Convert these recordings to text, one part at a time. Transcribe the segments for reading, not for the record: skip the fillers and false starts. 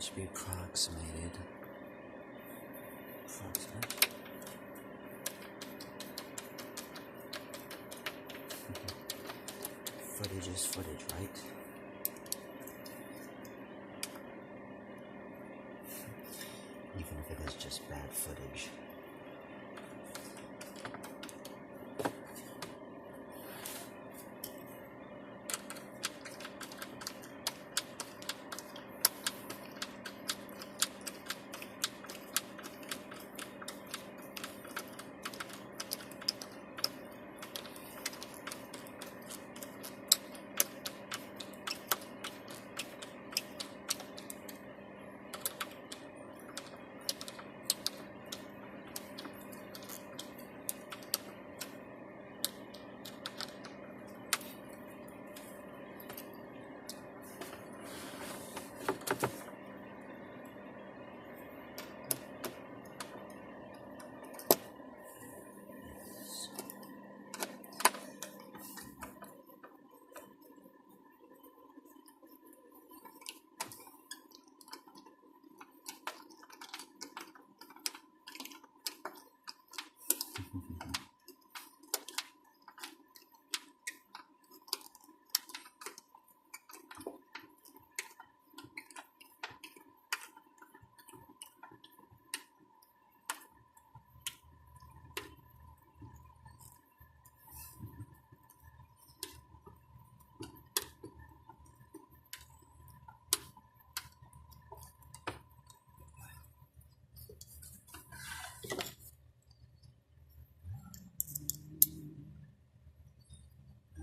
should be approximated. Approximate. Footage is footage, right? Even if it is just bad footage.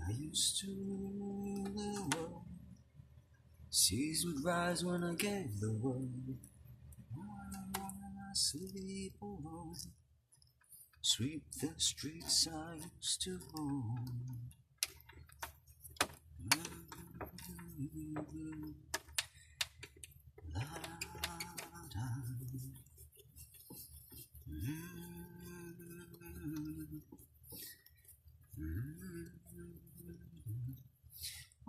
I used to rule the world. Seas would rise when I gave the word. When I sleep alone, sweep the streets I used to own.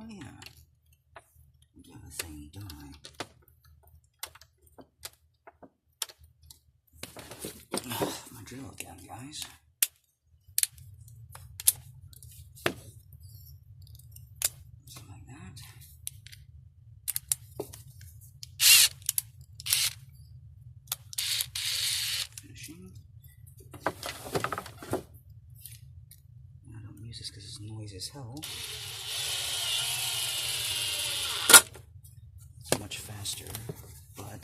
Oh yeah, I do have a thingy, don't I? My drill again, guys. Just like that. Finishing. I don't use this because it's noisy as hell. It's much faster, but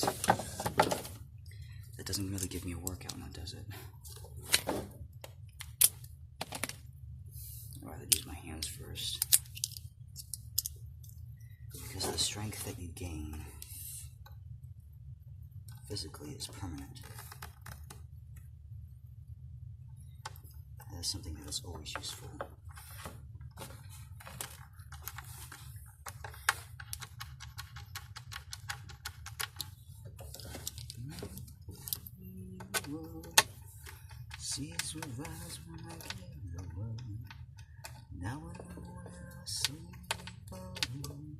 that doesn't really give me a workout now, does it? I'd rather use my hands first. Because the strength that you gain physically is permanent. That is something that is always useful. Seas will rise when I give the word. Now when I sleep alone,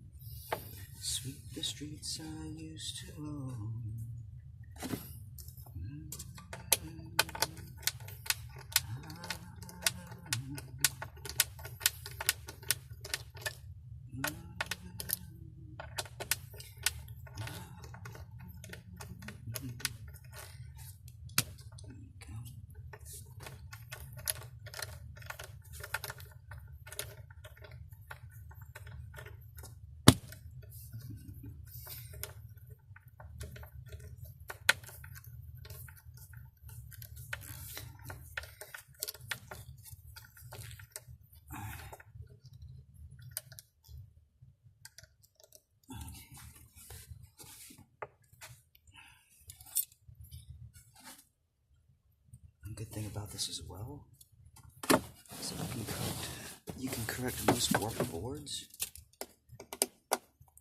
sweep the streets I used to own. Good thing about this as well is that you can correct most warped boards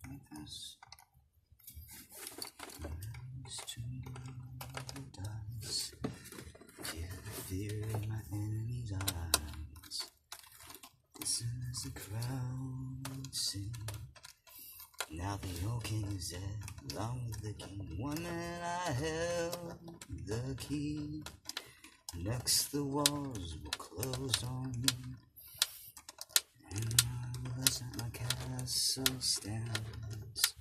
like this. Dice, feel the fear in my enemy's eyes. Listen as the crowd sing. Now the old king is dead, along with the king. One minute I held the key. Next the walls were closed on me, and I was at my castle stands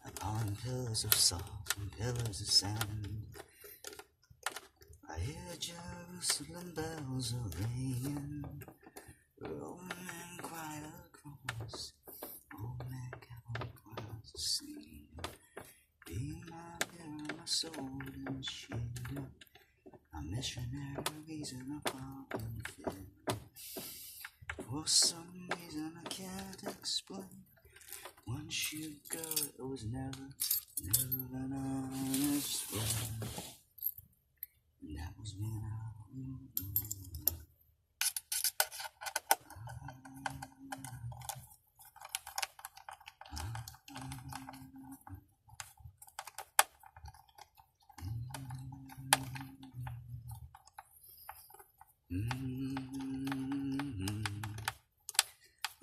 upon pillars of salt and pillars of sand. I hear Jerusalem bells are ringing, Roman choir across, old man Catholic choirs are singing. Be my mirror, my sword and shield, my missionaries and a fallen field. For some reason I can't explain, once you go it was never an honest friend. And that was when I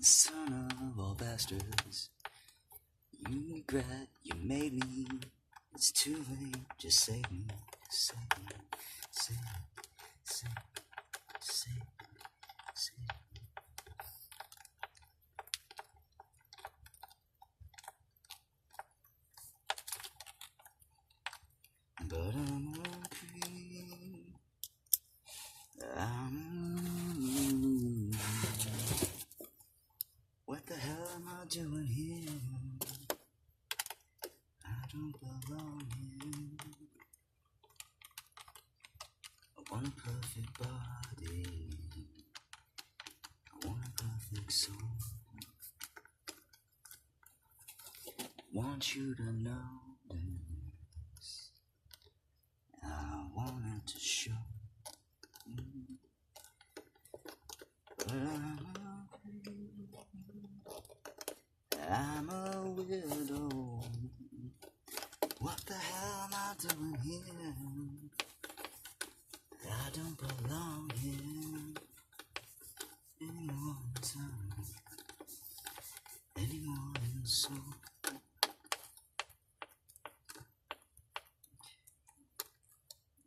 son of all bastards, you regret you made me. It's too late, just save me, save me, save me, save me, save me, save me. But I'm a creep, what the hell am I doing here? I don't belong here. I want a perfect body, I want a perfect soul. Want you to know this, I want it to show. But I'm a widow. What the hell am I doing here? I don't belong here anymore in time, anymore in soul.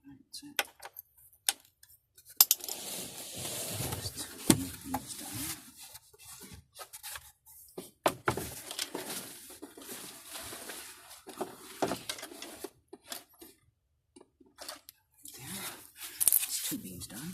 That's it. Two beans done.